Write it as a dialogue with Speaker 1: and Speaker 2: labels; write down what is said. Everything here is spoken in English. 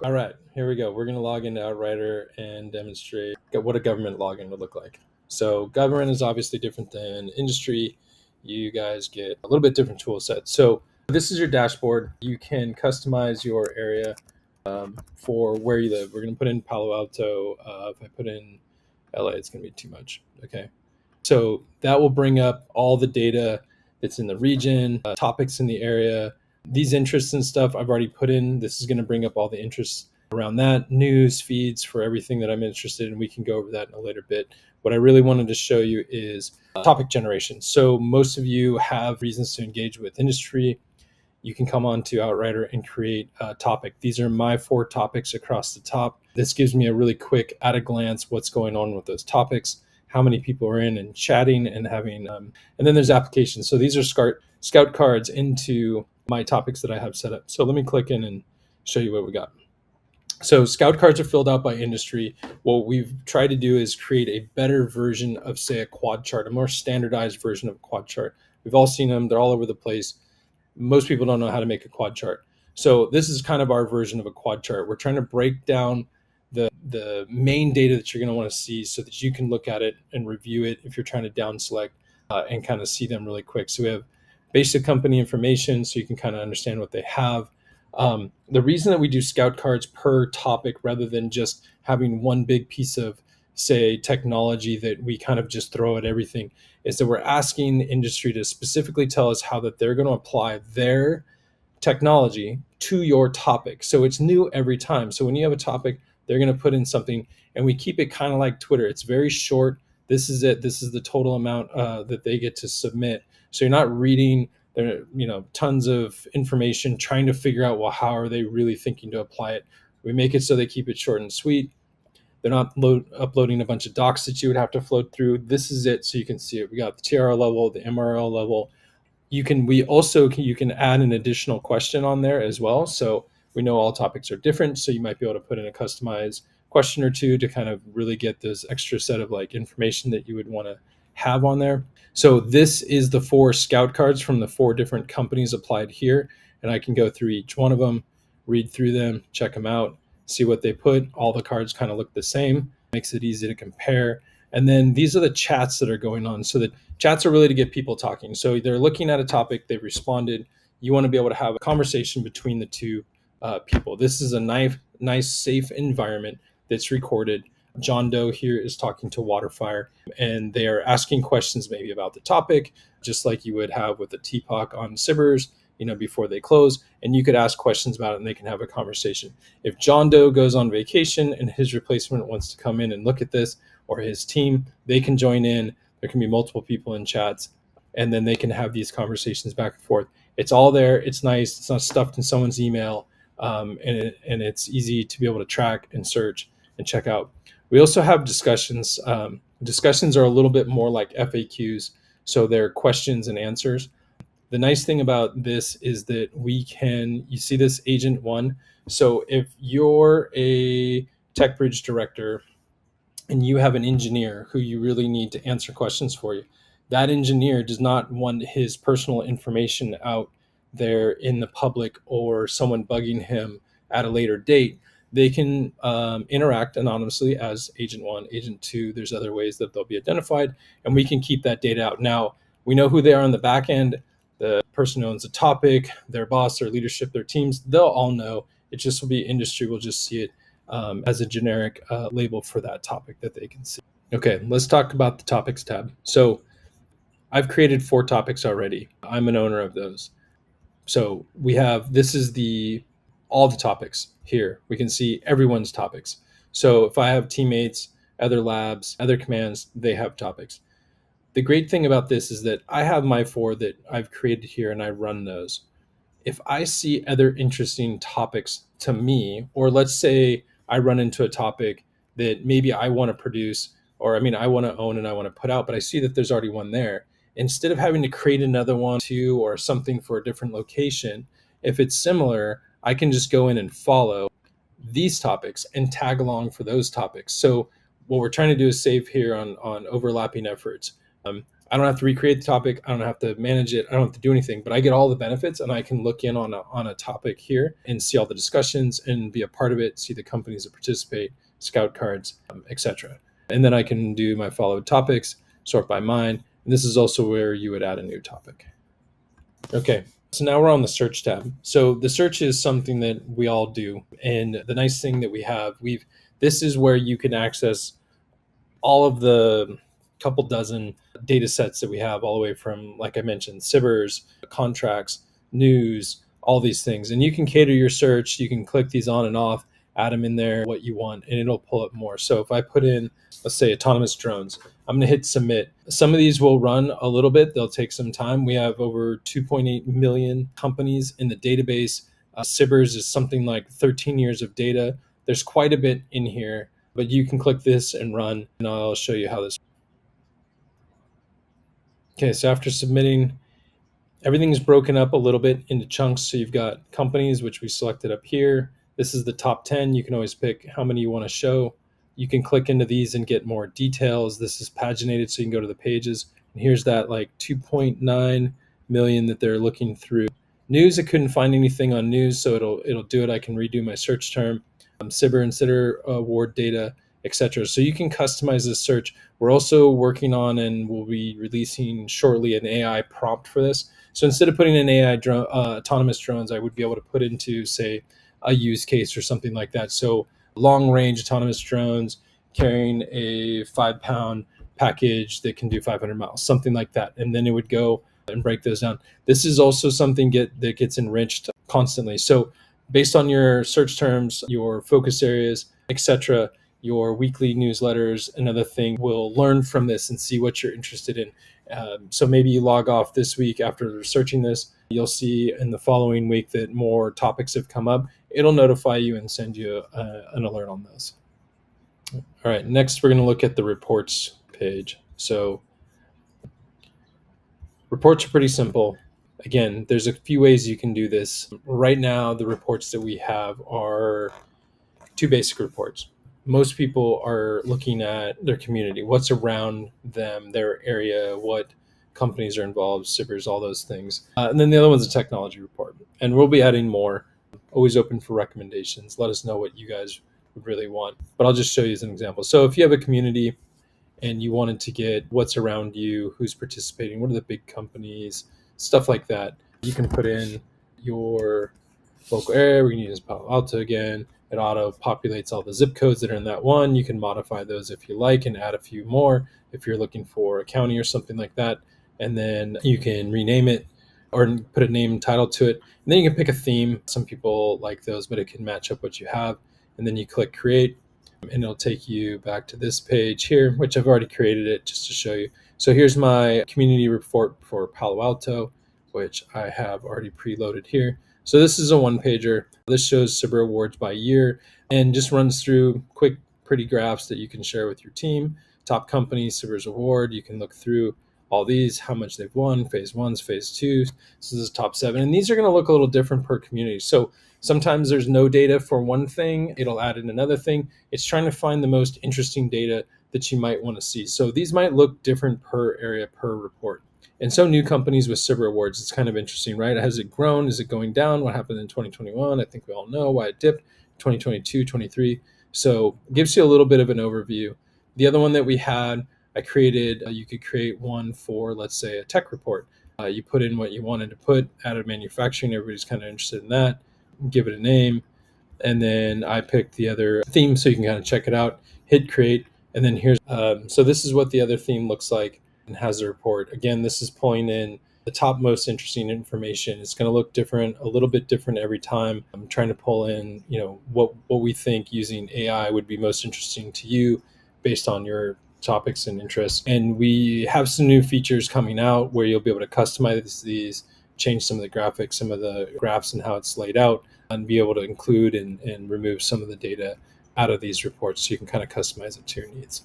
Speaker 1: All right, here we go. We're going to log into Outrider and demonstrate what a government login would look like. So government is obviously different than industry. You guys get a little bit different tool set. So this is your dashboard. You can customize your area for where you live. We're going to put in Palo Alto. If I put in LA, it's going to be too much. Okay. So that will bring up all the data that's in the region, topics in the area, these interests and stuff I've already put in. This is going to bring up all the interests around that, news feeds for everything that I'm interested in. We can go over that in a later bit. What I really wanted to show you is topic generation. So most of you have reasons to engage with industry. You can come on to Outrider and create a topic. These are my 4 topics across the top. This gives me a really quick at a glance what's going on with those topics, how many people are in and chatting and having, and then there's applications. So these are scout cards into my topics that I have set up. So let me click in and show you what we got. So scout cards are filled out by industry. What we've tried to do is create a better version of, say, a quad chart, a more standardized version of a quad chart. We've all seen them. They're all over the place. Most people don't know how to make a quad chart. So this is kind of our version of a quad chart. We're trying to break down the main data that you're going to want to see so that you can look at it and review it if you're trying to down select and kind of see them really quick. So we have basic company information so you can kind of understand what they have. The reason that we do scout cards per topic rather than just having one big piece of, say, technology that we kind of just throw at everything is that we're asking the industry to specifically tell us how that they're going to apply their technology to your topic. So it's new every time. So when you have a topic, they're going to put in something, and we keep it kind of like Twitter. It's very short. This is it. This is the total amount that they get to submit. So you're not reading there, tons of information, trying to figure out, well, how are they really thinking to apply it? We make it so they keep it short and sweet. They're not uploading a bunch of docs that you would have to float through. This is it, so you can see it. We got the TRL level, the MRL level. You can add an additional question on there as well. So we know all topics are different, so you might be able to put in a customized question or two to kind of really get this extra set of like information that you would want to have on there. So this is the 4 scout cards from the 4 different companies applied here, and I can go through each one of them, read through them, check them out, see what they put. All the cards kind of look the same, makes it easy to compare. And then these are the chats that are going on. So the chats are really to get people talking. So they're looking at a topic, they've responded. You want to be able to have a conversation between the 2 people. This is a nice, safe environment that's recorded. John Doe here is talking to Waterfire, and they are asking questions maybe about the topic, just like you would have with a TPOC on Sibbers, before they close, and you could ask questions about it and they can have a conversation. If John Doe goes on vacation and his replacement wants to come in and look at this, or his team, they can join in. There can be multiple people in chats, and then they can have these conversations back and forth. It's all there. It's nice. It's not stuffed in someone's email, and it's easy to be able to track and search and check out. We also have discussions. Discussions are a little bit more like FAQs, so they're questions and answers. The nice thing about this is that you see this agent 1. So if you're a TechBridge director and you have an engineer who you really need to answer questions for you, that engineer does not want his personal information out there in the public or someone bugging him at a later date. They can interact anonymously as agent 1, agent 2. There's other ways that they'll be identified, and we can keep that data out. Now, we know who they are on the back end. The person who owns the topic, their boss, their leadership, their teams, they'll all know. It just will be industry will just see it as a generic label for that topic that they can see. Okay, let's talk about the topics tab. So I've created 4 topics already. I'm an owner of those. So this is all the topics here. We can see everyone's topics. So if I have teammates, other labs, other commands, they have topics. The great thing about this is that I have my 4 that I've created here and I run those. If I see other interesting topics to me, or let's say I run into a topic that maybe I want to produce, or I want to own and I want to put out, but I see that there's already one there. Instead of having to create another one too, or something for a different location, if it's similar, I can just go in and follow these topics and tag along for those topics. So what we're trying to do is save here on overlapping efforts. I don't have to recreate the topic. I don't have to manage it. I don't have to do anything, but I get all the benefits, and I can look in on a topic here and see all the discussions and be a part of it, see the companies that participate, scout cards, etc. And then I can do my followed topics, sort by mine. And this is also where you would add a new topic. Okay, so now we're on the search tab. So the search is something that we all do. And the nice thing that we have, this is where you can access all of the couple dozen data sets that we have, all the way from, like I mentioned, SIBRs, contracts, news, all these things. And you can cater your search. You can click these on and off, add them in there, what you want, and it'll pull up more. So if I put in, let's say, autonomous drones, I'm going to hit submit. Some of these will run a little bit. They'll take some time. We have over 2.8 million companies in the database. SIBRs is something like 13 years of data. There's quite a bit in here, but you can click this and run, and I'll show you how this. Okay, so after submitting, everything's broken up a little bit into chunks. So you've got companies, which we selected up here. This is the top 10. You can always pick how many you want to show. You can click into these and get more details. This is paginated, so you can go to the pages. And here's that like 2.9 million that they're looking through. News, I couldn't find anything on news, so it'll do it. I can redo my search term, SIBR and SITR award data, etc. So you can customize this search. We're also working on, and we'll be releasing shortly, an AI prompt for this. So instead of putting in AI autonomous drones, I would be able to put into, say, a use case or something like that. So long range autonomous drones carrying a 5-pound package that can do 500 miles, something like that. And then it would go and break those down. This is also something that gets enriched constantly. So based on your search terms, your focus areas, etc., your weekly newsletters, another thing, will learn from this and see what you're interested in. So maybe you log off this week after researching this, you'll see in the following week that more topics have come up. It'll notify you and send you an alert on those. All right, next we're going to look at the reports page. So reports are pretty simple. Again, there's a few ways you can do this. Right now, the reports that we have are two basic reports. Most people are looking at their community, what's around them, their area, what companies are involved, SIBRs, all those things. And then the other one's a technology report. And we'll be adding more. Always open for recommendations. Let us know what you guys would really want. But I'll just show you as an example. So if you have a community and you wanted to get what's around you, who's participating, what are the big companies, stuff like that, you can put in your local area. We're going to use Palo Alto again. It auto populates all the zip codes that are in that one. You can modify those if you like and add a few more if you're looking for a county or something like that. And then you can rename it or put a name and title to it. And then you can pick a theme. Some people like those, but it can match up what you have. And then you click create, and it'll take you back to this page here, which I've already created it just to show you. So here's my community report for Palo Alto, which I have already preloaded here. So this is a one-pager. This shows SIBR awards by year and just runs through quick, pretty graphs that you can share with your team. Top companies, SIBR's award. You can look through all these, how much they've won, phase ones, phase twos. So this is top 7. And these are going to look a little different per community. So sometimes there's no data for one thing. It'll add in another thing. It's trying to find the most interesting data that you might want to see. So these might look different per area, per report. And so new companies with SIBR awards, it's kind of interesting, right? Has it grown? Is it going down? What happened in 2021? I think we all know why it dipped. 2022, 23. So it gives you a little bit of an overview. The other one that we had, I created, you could create one for, let's say, a tech report. You put in what you wanted to put, added manufacturing. Everybody's kind of interested in that. Give it a name. And then I picked the other theme so you can kind of check it out. Hit create. And then here's, so this is what the other theme looks like and has a report. Again, this is pulling in the top most interesting information. It's going to look different, a little bit different every time. I'm trying to pull in, what we think using AI would be most interesting to you based on your topics and interests. And we have some new features coming out where you'll be able to customize these, change some of the graphics, some of the graphs and how it's laid out, and be able to include and remove some of the data out of these reports so you can kind of customize it to your needs.